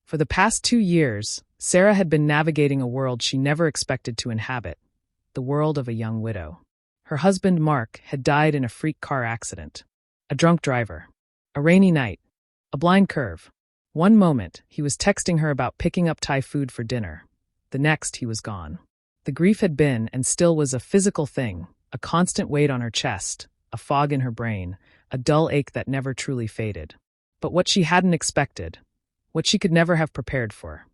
For the past 2 years, Sarah had been navigating a world she never expected to inhabit, the world of a young widow. Her husband, Mark, had died in a freak car accident. A drunk driver. A rainy night. A blind curve. One moment, he was texting her about picking up Thai food for dinner. The next, he was gone. The grief had been, and still was, a physical thing, a constant weight on her chest, a fog in her brain, a dull ache that never truly faded. But what she hadn't expected, what she could never have prepared for,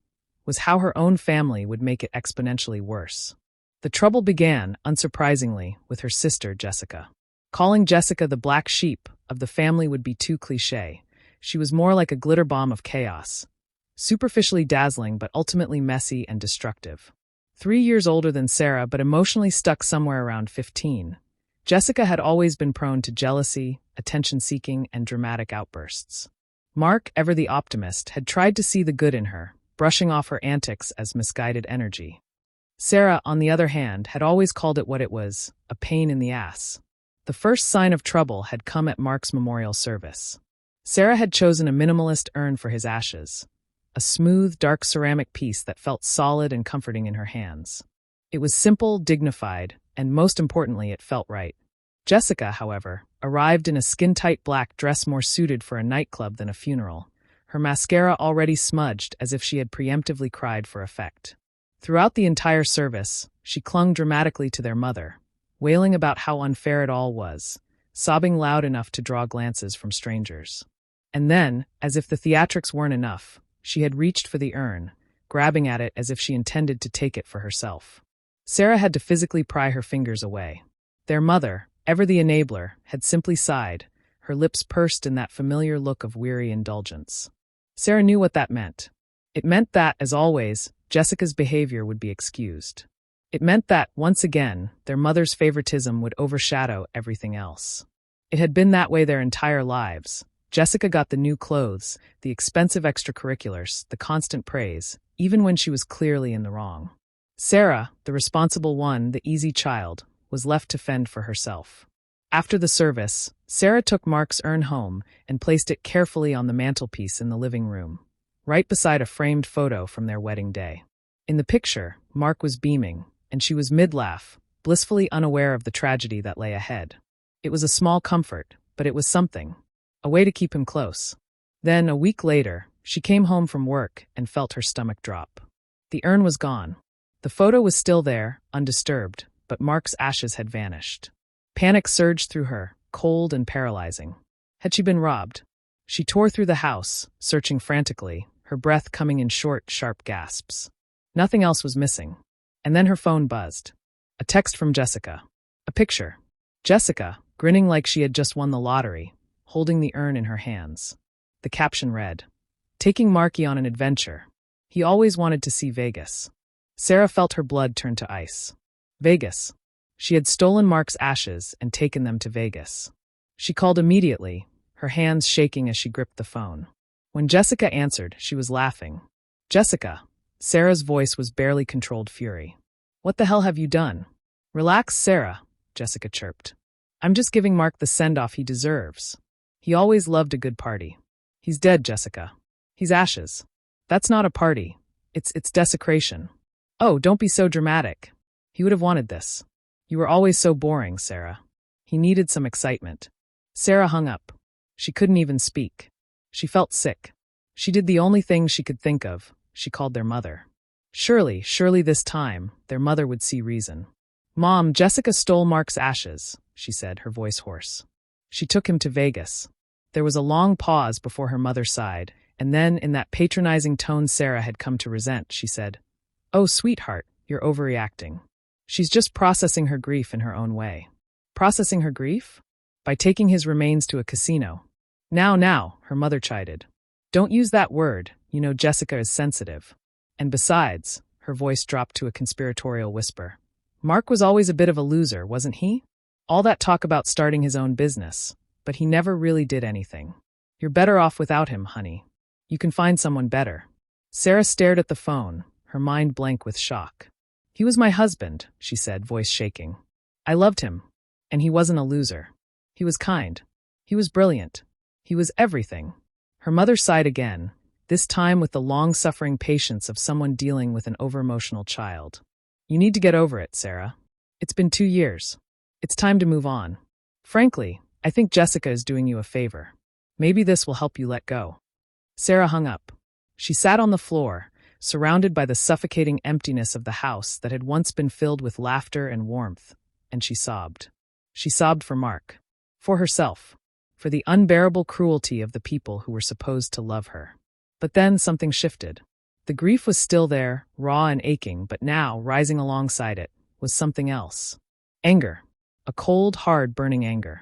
was how her own family would make it exponentially worse. The trouble began, unsurprisingly, with her sister, Jessica. Calling Jessica the black sheep of the family would be too cliché. She was more like a glitter bomb of chaos. Superficially dazzling, but ultimately messy and destructive. 3 years older than Sarah, but emotionally stuck somewhere around 15. Jessica had always been prone to jealousy, attention-seeking, and dramatic outbursts. Mark, ever the optimist, had tried to see the good in her, brushing off her antics as misguided energy. Sarah, on the other hand, had always called it what it was, a pain in the ass. The first sign of trouble had come at Mark's memorial service. Sarah had chosen a minimalist urn for his ashes, a smooth, dark ceramic piece that felt solid and comforting in her hands. It was simple, dignified, and most importantly, it felt right. Jessica, however, arrived in a skin-tight black dress more suited for a nightclub than a funeral, her mascara already smudged as if she had preemptively cried for effect. Throughout the entire service, she clung dramatically to their mother, wailing about how unfair it all was, sobbing loud enough to draw glances from strangers. And then, as if the theatrics weren't enough, she had reached for the urn, grabbing at it as if she intended to take it for herself. Sarah had to physically pry her fingers away. Their mother, ever the enabler, had simply sighed, her lips pursed in that familiar look of weary indulgence. Sarah knew what that meant. It meant that, as always, Jessica's behavior would be excused. It meant that, once again, their mother's favoritism would overshadow everything else. It had been that way their entire lives. Jessica got the new clothes, the expensive extracurriculars, the constant praise, even when she was clearly in the wrong. Sarah, the responsible one, the easy child, was left to fend for herself. After the service, Sarah took Mark's urn home and placed it carefully on the mantelpiece in the living room, right beside a framed photo from their wedding day. In the picture, Mark was beaming, and she was mid-laugh, blissfully unaware of the tragedy that lay ahead. It was a small comfort, but it was something, a way to keep him close. Then, a week later, she came home from work and felt her stomach drop. The urn was gone. The photo was still there, undisturbed, but Mark's ashes had vanished. Panic surged through her, cold and paralyzing. Had she been robbed? She tore through the house, searching frantically, her breath coming in short, sharp gasps. Nothing else was missing. And then her phone buzzed. A text from Jessica. A picture. Jessica, grinning like she had just won the lottery, holding the urn in her hands. The caption read, "Taking Marky on an adventure. He always wanted to see Vegas." Sarah felt her blood turn to ice. Vegas. She had stolen Mark's ashes and taken them to Vegas. She called immediately, her hands shaking as she gripped the phone. When Jessica answered, she was laughing. "Jessica." Sarah's voice was barely controlled fury. "What the hell have you done?" "Relax, Sarah," Jessica chirped. "I'm just giving Mark the send-off he deserves. He always loved a good party." "He's dead, Jessica. He's ashes. That's not a party. It's desecration." "Oh, don't be so dramatic. He would have wanted this. You were always so boring, Sarah. He needed some excitement." Sarah hung up. She couldn't even speak. She felt sick. She did the only thing she could think of. She called their mother. Surely this time, their mother would see reason. "Mom, Jessica stole Mark's ashes," she said, her voice hoarse. "She took him to Vegas." There was a long pause before her mother sighed, and then, in that patronizing tone Sarah had come to resent, she said, "Oh, sweetheart, you're overreacting. She's just processing her grief in her own way." "Processing her grief?" "By taking his remains to a casino." Now, her mother chided. "Don't use that word, you know Jessica is sensitive. And besides," her voice dropped to a conspiratorial whisper, "Mark was always a bit of a loser, wasn't he? All that talk about starting his own business, but he never really did anything. You're better off without him, honey. You can find someone better." Sarah stared at the phone, her mind blank with shock. "He was my husband," she said, voice shaking. "I loved him. And he wasn't a loser. He was kind. He was brilliant. He was everything." Her mother sighed again, this time with the long-suffering patience of someone dealing with an over-emotional child. You need to get over it, Sarah. It's been 2 years. It's time to move on. Frankly, I think Jessica is doing you a favor. Maybe this will help you let go. Sarah hung up. She sat on the floor, surrounded by the suffocating emptiness of the house that had once been filled with laughter and warmth, and she sobbed. She sobbed for Mark, for herself, for the unbearable cruelty of the people who were supposed to love her. But then something shifted. The grief was still there, raw and aching, but now, rising alongside it, was something else. Anger. A cold, hard, burning anger.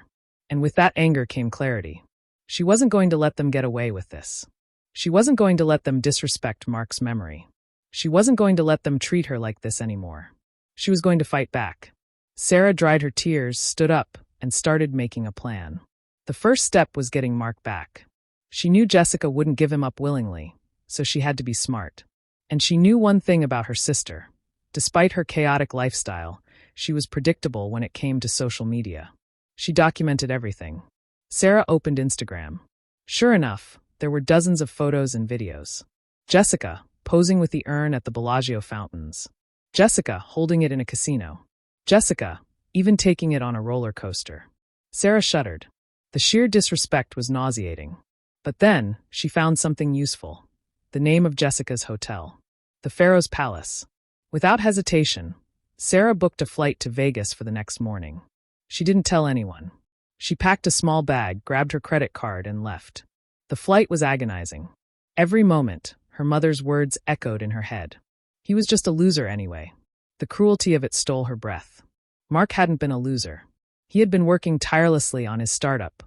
And with that anger came clarity. She wasn't going to let them get away with this. She wasn't going to let them disrespect Mark's memory. She wasn't going to let them treat her like this anymore. She was going to fight back. Sarah dried her tears, stood up, and started making a plan. The first step was getting Mark back. She knew Jessica wouldn't give him up willingly, so she had to be smart. And she knew one thing about her sister. Despite her chaotic lifestyle, she was predictable when it came to social media. She documented everything. Sarah opened Instagram. Sure enough, there were dozens of photos and videos. Jessica, posing with the urn at the Bellagio fountains. Jessica, holding it in a casino. Jessica, even taking it on a roller coaster. Sarah shuddered. The sheer disrespect was nauseating. But then, she found something useful. The name of Jessica's hotel. The Pharaoh's Palace. Without hesitation, Sarah booked a flight to Vegas for the next morning. She didn't tell anyone. She packed a small bag, grabbed her credit card, and left. The flight was agonizing. Every moment, her mother's words echoed in her head. He was just a loser anyway. The cruelty of it stole her breath. Mark hadn't been a loser. He had been working tirelessly on his startup,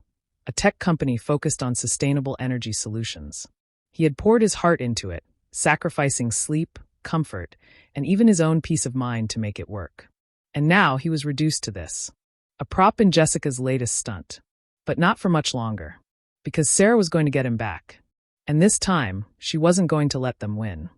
a tech company focused on sustainable energy solutions. He had poured his heart into it, sacrificing sleep, comfort, and even his own peace of mind to make it work. And now he was reduced to this. A prop in Jessica's latest stunt. But not for much longer. Because Sarah was going to get him back. And this time, she wasn't going to let them win.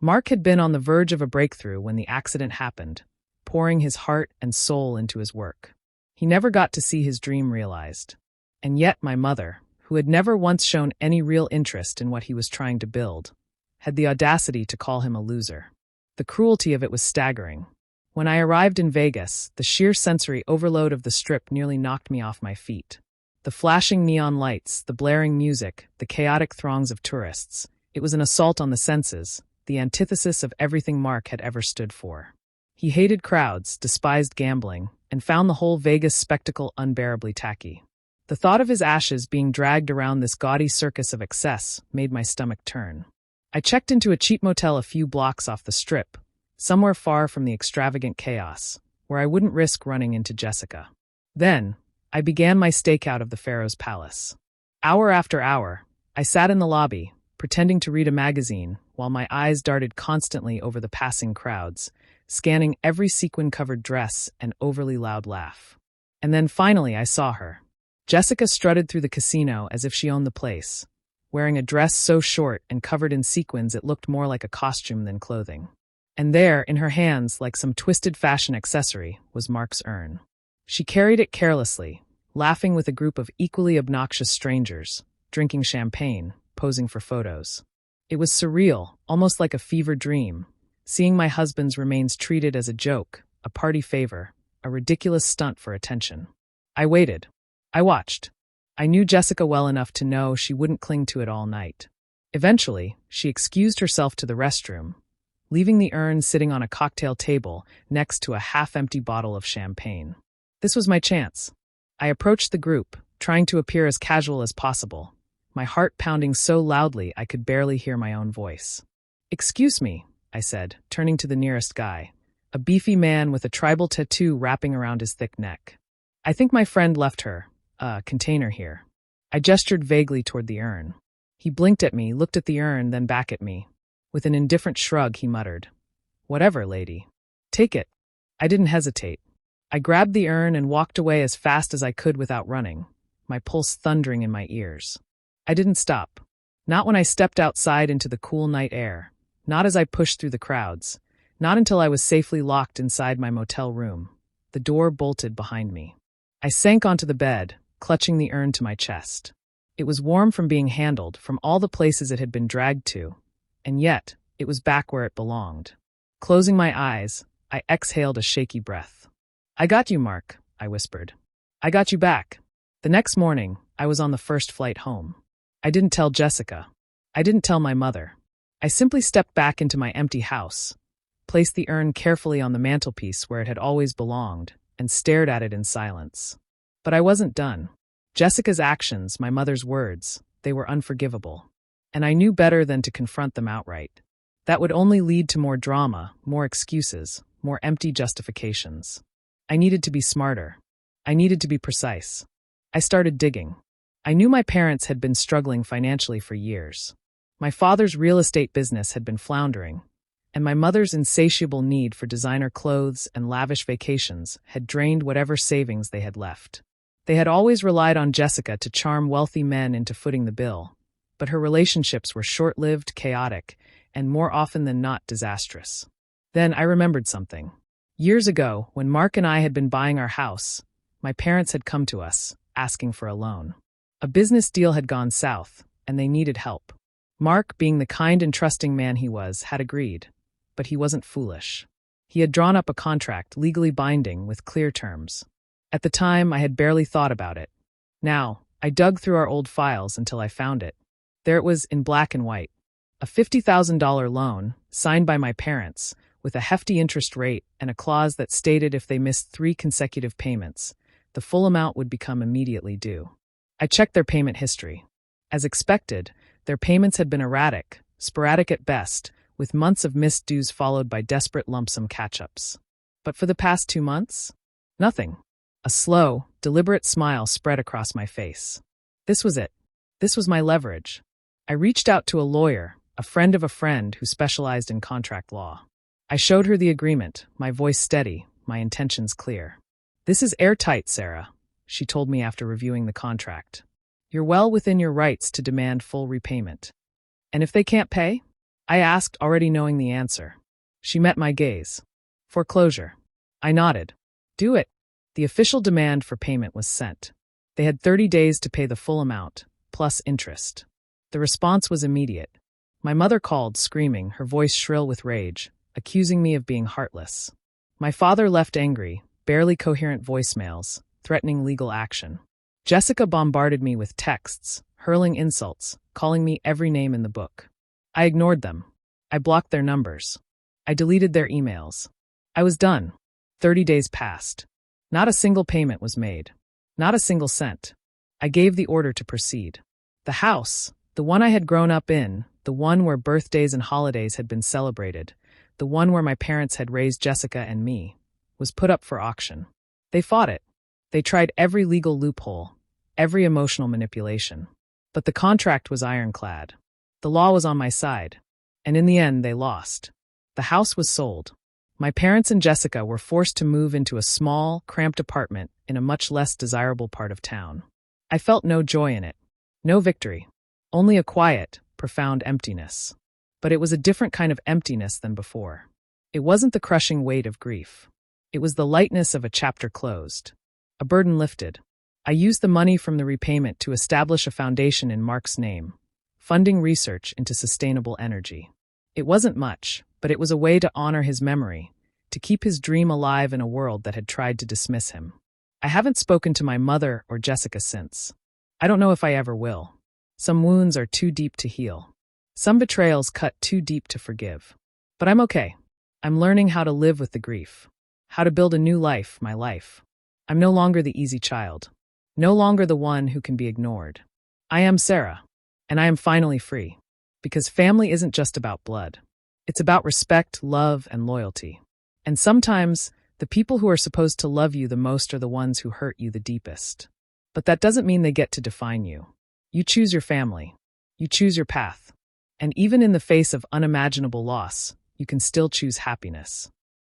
Mark had been on the verge of a breakthrough when the accident happened, pouring his heart and soul into his work. He never got to see his dream realized. And yet my mother, who had never once shown any real interest in what he was trying to build, had the audacity to call him a loser. The cruelty of it was staggering. When I arrived in Vegas, the sheer sensory overload of the Strip nearly knocked me off my feet. The flashing neon lights, the blaring music, the chaotic throngs of tourists. It was an assault on the senses, the antithesis of everything Mark had ever stood for. He hated crowds, despised gambling, and found the whole Vegas spectacle unbearably tacky. The thought of his ashes being dragged around this gaudy circus of excess made my stomach turn. I checked into a cheap motel a few blocks off the Strip, somewhere far from the extravagant chaos, where I wouldn't risk running into Jessica. Then, I began my stakeout of the Pharaoh's Palace. Hour after hour, I sat in the lobby, pretending to read a magazine, while my eyes darted constantly over the passing crowds, scanning every sequin-covered dress and overly loud laugh. And then finally I saw her. Jessica strutted through the casino as if she owned the place, wearing a dress so short and covered in sequins it looked more like a costume than clothing. And there, in her hands, like some twisted fashion accessory, was Mark's urn. She carried it carelessly, laughing with a group of equally obnoxious strangers, drinking champagne, posing for photos. It was surreal, almost like a fever dream, seeing my husband's remains treated as a joke, a party favor, a ridiculous stunt for attention. I waited. I watched. I knew Jessica well enough to know she wouldn't cling to it all night. Eventually, she excused herself to the restroom, leaving the urn sitting on a cocktail table next to a half-empty bottle of champagne. This was my chance. I approached the group, trying to appear as casual as possible, my heart pounding so loudly I could barely hear my own voice. "Excuse me," I said, turning to the nearest guy, a beefy man with a tribal tattoo wrapping around his thick neck. "I think my friend left her container here." I gestured vaguely toward the urn. He blinked at me, looked at the urn, then back at me. With an indifferent shrug, he muttered, "Whatever, lady. Take it." I didn't hesitate. I grabbed the urn and walked away as fast as I could without running, my pulse thundering in my ears. I didn't stop. Not when I stepped outside into the cool night air. Not as I pushed through the crowds. Not until I was safely locked inside my motel room. The door bolted behind me. I sank onto the bed, clutching the urn to my chest. It was warm from being handled, from all the places it had been dragged to, and yet it was back where it belonged. Closing my eyes, I exhaled a shaky breath. "I got you, Mark," I whispered. "I got you back." The next morning, I was on the first flight home. I didn't tell Jessica. I didn't tell my mother. I simply stepped back into my empty house, placed the urn carefully on the mantelpiece where it had always belonged, and stared at it in silence. But I wasn't done. Jessica's actions, my mother's words, they were unforgivable. And I knew better than to confront them outright. That would only lead to more drama, more excuses, more empty justifications. I needed to be smarter. I needed to be precise. I started digging. I knew my parents had been struggling financially for years. My father's real estate business had been floundering, and my mother's insatiable need for designer clothes and lavish vacations had drained whatever savings they had left. They had always relied on Jessica to charm wealthy men into footing the bill, but her relationships were short-lived, chaotic, and more often than not disastrous. Then I remembered something. Years ago, when Mark and I had been buying our house, my parents had come to us, asking for a loan. A business deal had gone south, and they needed help. Mark, being the kind and trusting man he was, had agreed, but he wasn't foolish. He had drawn up a contract, legally binding, with clear terms. At the time, I had barely thought about it. Now, I dug through our old files until I found it. There it was in black and white. A $50,000 loan, signed by my parents, with a hefty interest rate and a clause that stated if they missed 3 consecutive payments, the full amount would become immediately due. I checked their payment history. As expected, their payments had been erratic, sporadic at best, with months of missed dues followed by desperate lump sum catch-ups. But for the past 2 months? Nothing. A slow, deliberate smile spread across my face. This was it. This was my leverage. I reached out to a lawyer, a friend of a friend who specialized in contract law. I showed her the agreement, my voice steady, my intentions clear. "This is airtight, Sarah," she told me after reviewing the contract. "You're well within your rights to demand full repayment." "And if they can't pay?" I asked, already knowing the answer. She met my gaze. "Foreclosure." I nodded. "Do it." The official demand for payment was sent. They had 30 days to pay the full amount, plus interest. The response was immediate. My mother called, screaming, her voice shrill with rage, accusing me of being heartless. My father left angry, barely coherent voicemails, threatening legal action. Jessica bombarded me with texts, hurling insults, calling me every name in the book. I ignored them. I blocked their numbers. I deleted their emails. I was done. 30 days passed. Not a single payment was made. Not a single cent. I gave the order to proceed. The house, the one I had grown up in, the one where birthdays and holidays had been celebrated, the one where my parents had raised Jessica and me, was put up for auction. They fought it. They tried every legal loophole, every emotional manipulation. But the contract was ironclad. The law was on my side. And in the end, they lost. The house was sold. My parents and Jessica were forced to move into a small, cramped apartment in a much less desirable part of town. I felt no joy in it. No victory. Only a quiet, profound emptiness. But it was a different kind of emptiness than before. It wasn't the crushing weight of grief. It was the lightness of a chapter closed. A burden lifted. I used the money from the repayment to establish a foundation in Mark's name, funding research into sustainable energy. It wasn't much, but it was a way to honor his memory, to keep his dream alive in a world that had tried to dismiss him. I haven't spoken to my mother or Jessica since. I don't know if I ever will. Some wounds are too deep to heal. Some betrayals cut too deep to forgive. But I'm okay. I'm learning how to live with the grief. How to build a new life, my life. I'm no longer the easy child. No longer the one who can be ignored. I am Sarah, and I am finally free. Because family isn't just about blood. It's about respect, love, and loyalty. And sometimes, the people who are supposed to love you the most are the ones who hurt you the deepest. But that doesn't mean they get to define you. You choose your family. You choose your path. And even in the face of unimaginable loss, you can still choose happiness.